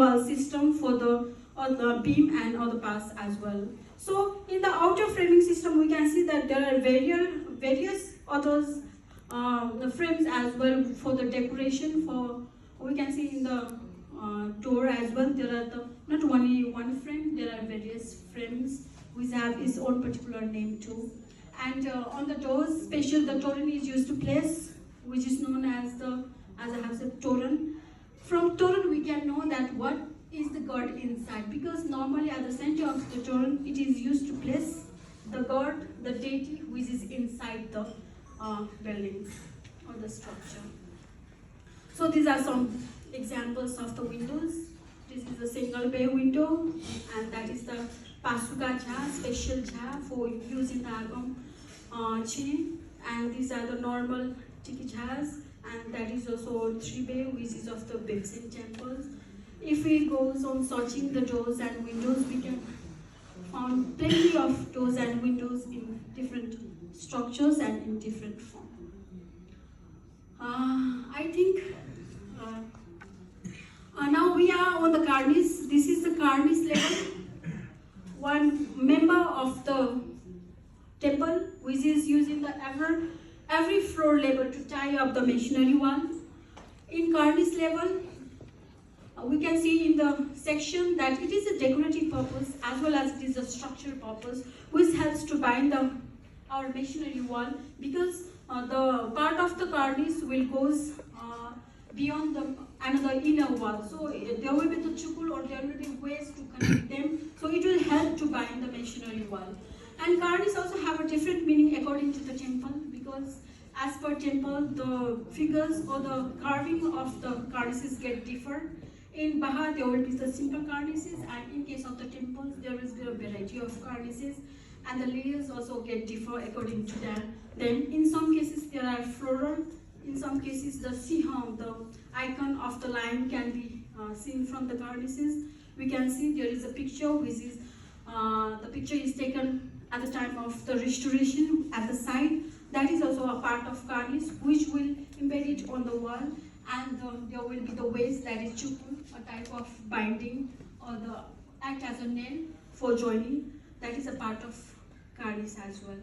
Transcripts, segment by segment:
wall system for the beam and other parts as well. So in the outer framing system, we can see that there are various others the frames as well for the decoration. For we can see in the door as well, there are not only one frame, there are various frames which have its own particular name too. And on the doors, special the toran is used to place, which is known as I have said, toran. From toran we can know that what is the god inside, because normally at the center of the toran it is used to place the god, the deity which is inside the building or the structure. So these are some examples of the windows. This is a single bay window, and that is the Pasuka Jha, special Jha for use in the Agam chain. And these are the normal Tiki Jhas, and that is also 3 bay, which is of the Bhimsen temples. If we goes on searching the doors and windows, we can find plenty of doors and windows in different structures and in different form. I think now we are on the Karnis. This is the Karnis level. One member of the temple, which is using the every floor level to tie up the masonry wall. In Karnis level, we can see in the section that it is a decorative purpose as well as it is a structural purpose, which helps to bind our masonry wall, because the part of the Karnis will goes beyond another inner wall. So there will be the chukul, or there will be ways to connect them. So it will help to bind the masonry wall. And Karnis also have a different meaning according to the temple, because as per temple, the figures or the carving of the Karnises get different. In Baha, there will be the simple Karnises, and in case of the temples, there is a variety of Karnises, and the layers also get differ according to that. Then, in some cases, there are floral. In some cases, the siham, the icon of the lion, can be seen from the Karnises. We can see there is a picture, which is the picture is taken at the time of the restoration at the side. That is also a part of Karnis, which will embed it on the wall. And there will be the waist, that is chukul, a type of binding, or the act as a nail for joining. That is a part of Karnis as well.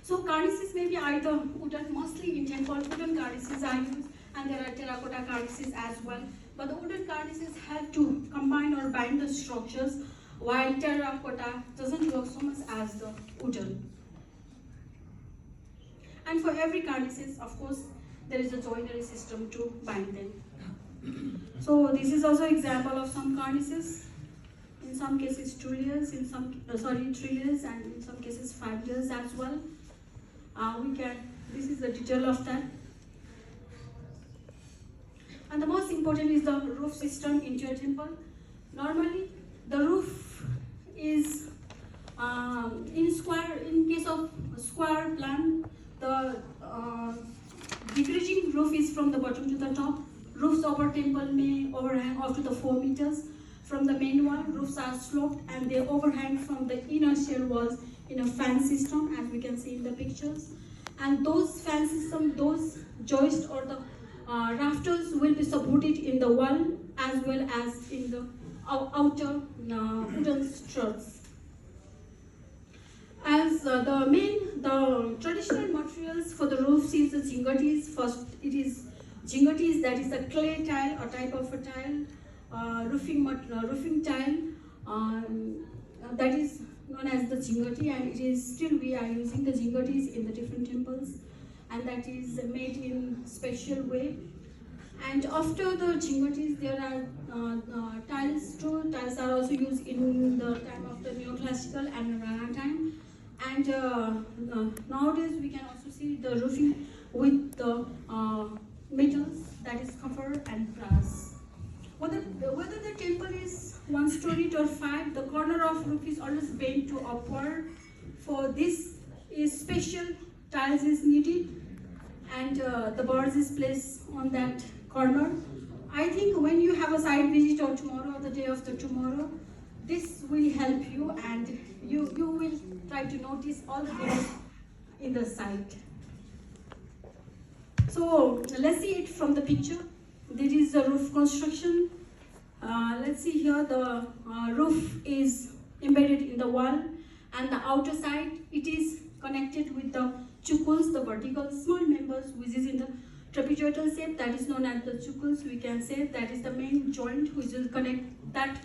So Karnises may be either wooden, mostly in temple wooden Karnises are used, and there are terracotta Karnises as well. But the wooden Karnises help to combine or bind the structures, while terracotta doesn't work so much as the wooden. And for every Karnises, of course, there is a joinery system to bind them. So this is also example of some Karnises. In some cases 2 layers, 3 layers, and in some cases 5 layers as well. This is the detail of that. And the most important is the roof system into a temple. Normally, the roof is in case of square plan, the decreasing roof is from the bottom to the top. Roofs over temple may overhang up to the 4 meters from the main wall. Roofs are sloped and they overhang from the inner shell walls in a fan system, as we can see in the pictures. And those fan system, those joists or the rafters will be supported in the wall as well as in the outer wooden struts. As the traditional materials for the roofs is the jingatis. First, it is jingatis, that is a clay tile, a type of a tile, roofing tile, that is known as the jingati, and it is still we are using the jingatis in the different temples, and that is made in special way. And after the jingatis, there are tiles too. Tiles are also used in the time of the neoclassical and Rana time. And nowadays we can also see the roofing with the metals, that is copper and brass. Whether the temple is 1 story or 5, the corner of roof is always bent to upward. For this is special tiles is needed, and the bars is placed on that corner. I think when you have a site visit or tomorrow or the day after tomorrow, this will help you, and you will try to notice all the things in the site. So let's see it from the picture. This is the roof construction Let's see here, the roof is embedded in the wall, and the outer side, it is connected with the chukuls, the vertical small members, which is in the trapezoidal shape, that is known as the chukuls. We can say that is the main joint which will connect that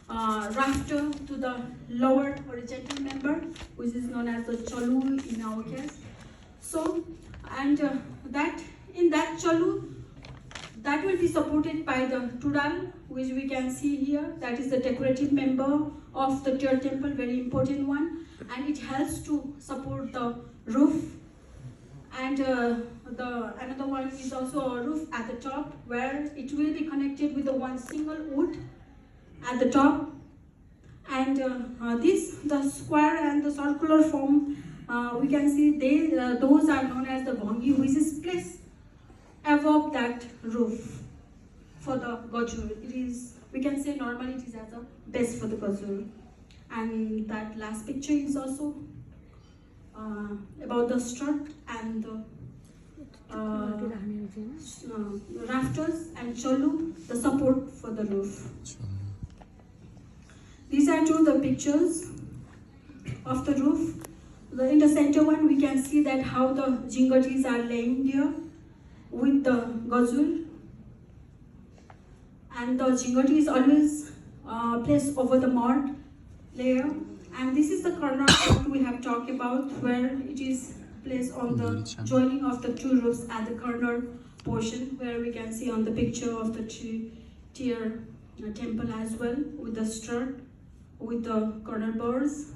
rafter to the lower horizontal member, which is known as the chalu in our case. So, and that in that chalu, that will be supported by the tudal, which we can see here. That is the decorative member of the Tyr temple, very important one, and it helps to support the roof. And another one is also a roof at the top, where it will be connected with the one single wood at the top. And the square and the circular form, we can see those are known as the bhangi, which is placed above that roof for the gajur. It is, we can say normally it is as a base for the gajur. And that last picture is also about the strut and the rafters and chalu, the support for the roof. These are two the pictures of the roof. In the center one, we can see that how the jingatis are laying there with the gazul, and the jingati is always placed over the mud layer. And this is the corner that we have talked about, where it is placed on the joining of the two roofs at the corner portion, where we can see on the picture of the Tyr temple as well, with the strut, with the corner bars.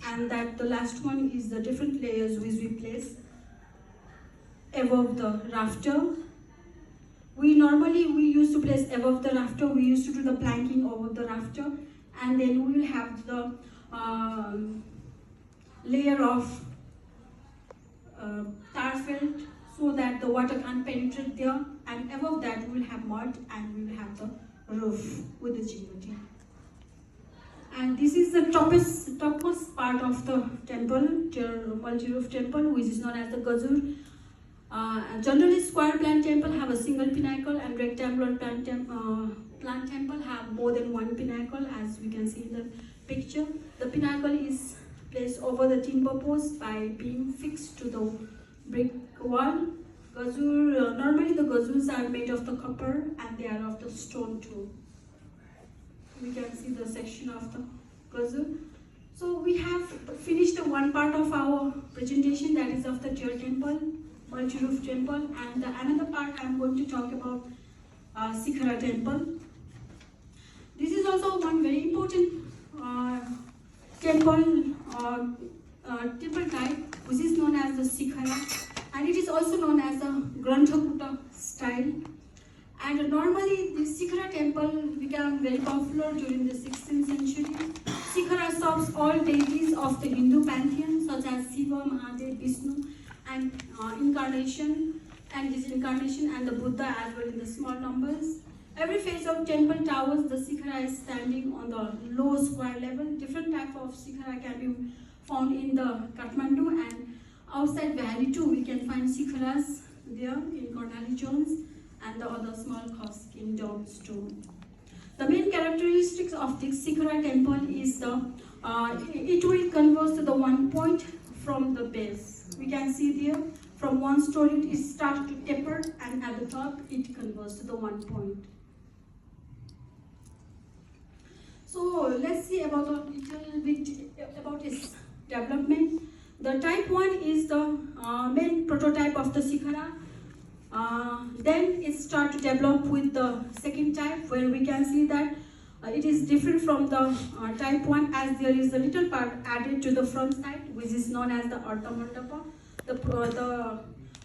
And that the last one is the different layers which we place above the rafter. We used to place above the rafter, we used to do the planking over the rafter, and then we will have the layer of tar felt, so that the water can't penetrate there, and above that we will have mud, and we will have the roof with the jingati. And this is the topmost part of the temple, multi-roof temple, which is known as the gazur. Generally, square plant temple have a single pinnacle, and rectangular plant temple have more than one pinnacle, as we can see in the picture. The pinnacle is placed over the timber post by being fixed to the brick wall. Gazur, normally the gazurs are made of the copper, and they are of the stone too. We can see the section of the gazur. So we have finished the one part of our presentation, that is of the Tyr temple, multi-roof temple, and another part I am going to talk about Sikhara temple. This is also one very important temple type, which is known as the Sikhara, and it is also known as the Granthakutta style. And normally the Sikhara temple became very popular during the 16th century. Sikhara serves all deities of the Hindu pantheon, such as Shiva, Mahadev, Vishnu, and incarnation, and his incarnation, and the Buddha as well in the small numbers. Every phase of temple towers, the Sikhara is standing on the low square level. Different type of Sikhara can be found in the Kathmandu, and outside valley too we can find Sikharas there in Cornali Jones and the other small skin domes too. The main characteristics of the Sikhara temple is it will converge to the one point from the base. We can see there, from one story it starts to taper, and at the top it converges to the one point. So let's see about a little bit about its development. The type 1 is the main prototype of the Sikhara. Then it starts to develop with the second type, where we can see that it is different from the type 1, as there is a little part added to the front side, which is known as the Ardha Mandapa. The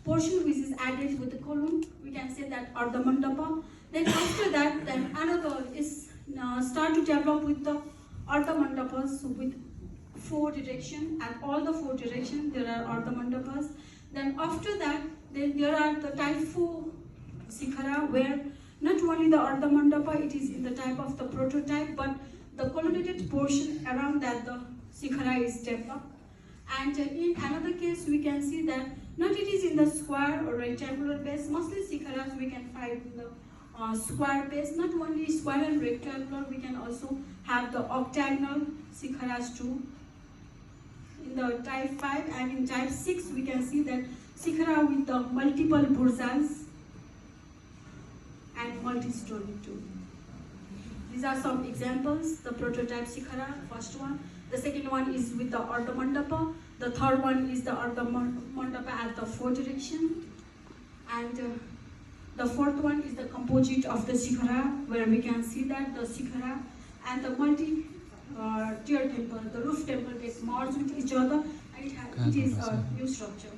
portion which is added with the column, we can say that Ardha Mandapa. Then after that, then another is start to develop with the Ardha Mandapas with 4 directions, and all the 4 directions there are Ardha Mandapas. Then after that, then there are the type 4 Sikhara, where not only the Ardha Mandapa, it is in the type of the prototype, but the colonnaded portion around that the Sikhara is developed. And in another case, we can see that not it is in the square or rectangular base. Mostly Sikharas we can find in the square base, not only square and rectangular, we can also have the octagonal shikharas too. In the type 5 and in type 6, we can see that shikhara with the multiple burjas and multi-story too. These are some examples. The prototype shikhara, first one. The second one is with the Ardha Mandapa. The third one is the Ardha Mandapa at the 4 direction. And the fourth one is the composite of the shikhara, where we can see that the shikhara and the multi-tier temple, the roof temple gets merged with each other, and it is a new structure,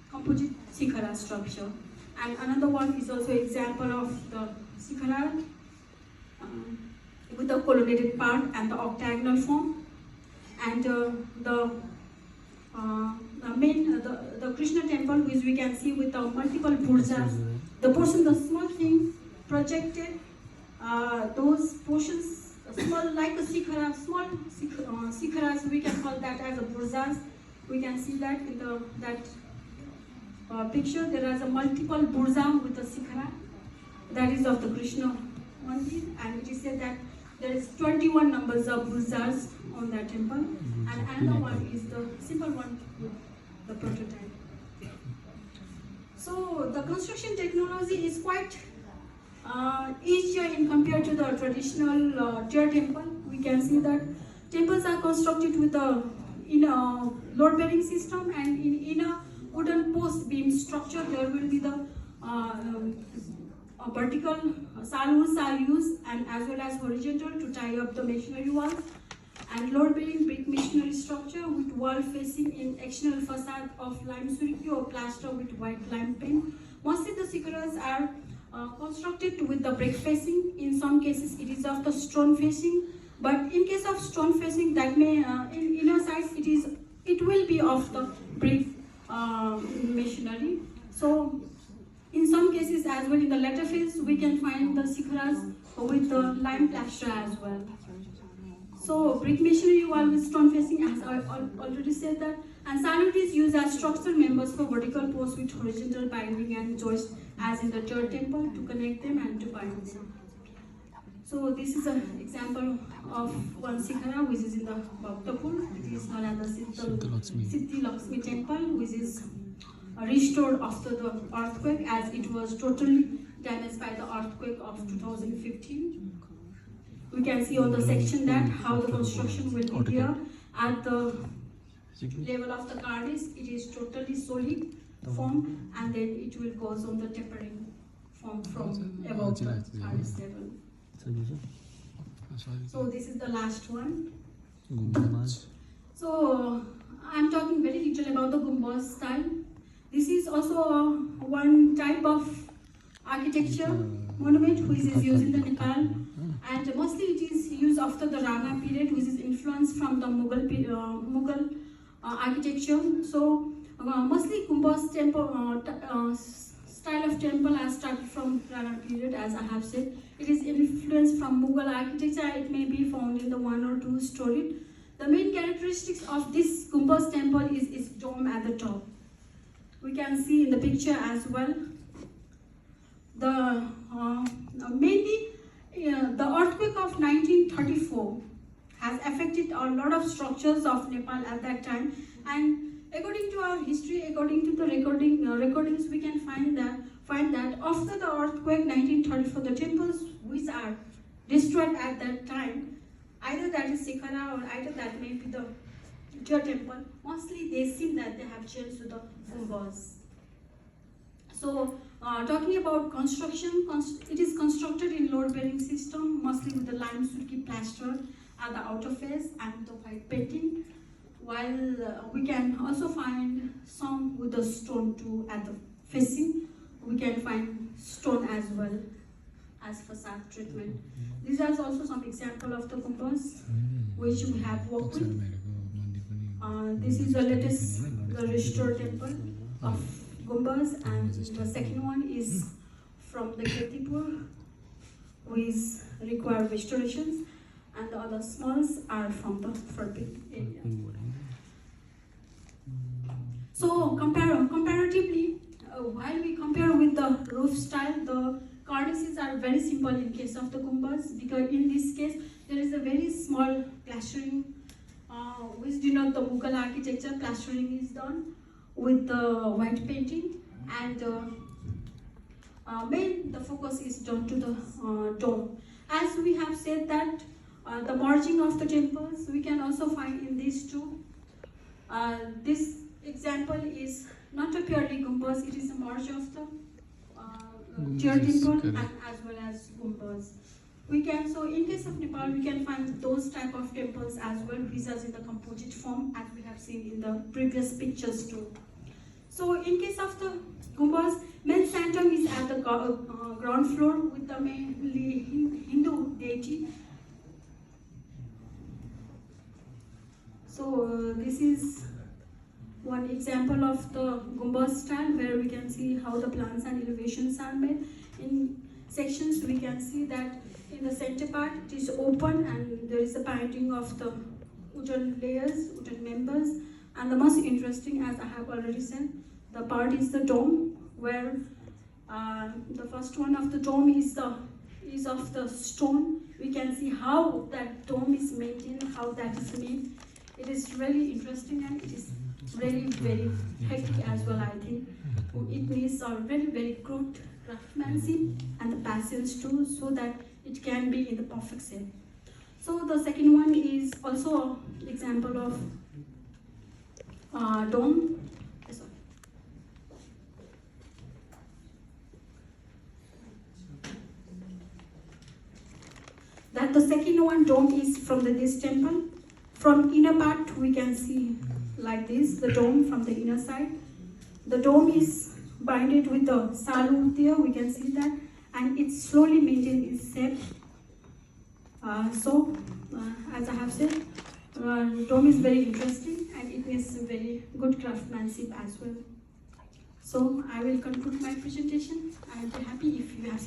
composite shikhara structure. And another one is also example of the shikhara with the colonnaded part and the octagonal form. And the Krishna temple, which we can see with the multiple burjas, the portion, the small thing projected, those portions, small like a shikhara, small shikharas, we can call that as a burjas. We can see that in that picture. There is a multiple burja with a shikhara, that is of the Krishna mandir, and it is said that there is 21 numbers of burjas on that temple, and another one is the simple one with the prototype. So the construction technology is quite easier in compared to the traditional tier temple. We can see that temples are constructed with in a load-bearing system, and in a wooden post beam structure there will be the vertical salvos are used, and as well as horizontal to tie up the masonry walls, and load-bearing brick masonry structure with wall facing in external facade of lime suriki or plaster with white lime paint. Mostly the shikharas are constructed with the brick facing. In some cases it is of the stone facing, but in case of stone facing, that may in inner sides it will be of the brick masonry. So in some cases as well, in the latter phase, we can find the shikharas with the lime plaster as well. So brick masonry wall with stone facing, as I already said that, and salute is used as structural members for vertical posts with horizontal binding and joist, as in the third temple, to connect them and to bind them. So this is an example of one shikhara which is in the Bhaktapur. It is known as the Siddhi Lakshmi temple, which is restored after the earthquake, as it was totally damaged by the earthquake of 2015. We can see on the section that how the construction will be there. At the level of the cornice, it is totally solid form, and then it will goes on the tapering form from above the cornice level. So this is the last one. So I'm talking very little about the Gumbaz style. This is also one type of architecture monument which is used in the Nepal, and mostly it is used after the Rana period, which is influenced from the Mughal architecture. So mostly Gumbaz temple style of temple has started from Rana period, as I have said. It is influenced from Mughal architecture. It may be found in the 1 or 2 story. The main characteristics of this Gumbaz temple is its dome at the top. We can see in the picture as well. The mainly the earthquake of 1934 has affected a lot of structures of Nepal at that time, and according to our history, according to the recordings, we can find that after the earthquake 1934, the temples which are destroyed at that time, either that is shikhara or either that may be the Tier temple, mostly they seem that they have changed to the Gumbaz. So talking about construction, it is constructed in load-bearing system, mostly with the lime suriki plaster at the outer face and the white painting, while we can also find some with the stone too at the facing. We can find stone as well as facade treatment. These are also some example of the Gumbaz which we have worked with. This is the latest, the restored temple of Gumbaz, and the second one is from the Kirtipur, which require restorations, and the other smalls are from the forbidden area. So comparatively, while we compare with the roof style, the cornices are very simple in case of the gumbas, because in this case there is a very small plastering which denote the Mughal architecture. Plastering is done with the white painting, and main the focus is done to the dome. As we have said that the merging of the temples we can also find in these two. This example is not a purely gumbas, it is a merge of the Tier temple and as well as gumbas. We can, so in case of Nepal, we can find those type of temples as well, which are in the composite form, as we have seen in the previous pictures too. So in case of the gumbas, main sanctum is at the ground floor with the mainly Hindu deity. So this is one example of the gumbas style, where we can see how the plans and elevations are made. In sections we can see that in the center part it is open and there is a painting of the wooden layers, wooden members, and the most interesting, as I have already said, the part is the dome, where the first one of the dome is of the stone. We can see how that dome is maintained, how that is made. It is really interesting and it is really very hectic as well, I think. It needs a very good craftsmanship and the patience too, so that it can be in the perfect shape. So the second one is also an example of dome. Sorry. That the second one dome is from this temple. From inner part we can see like this, the dome from the inner side. The dome is binded with the salu there, we can see that, and it slowly maintains its shape. As I have said, dome is very interesting and it is very good craftsmanship as well. So I will conclude my presentation. I will be happy if you have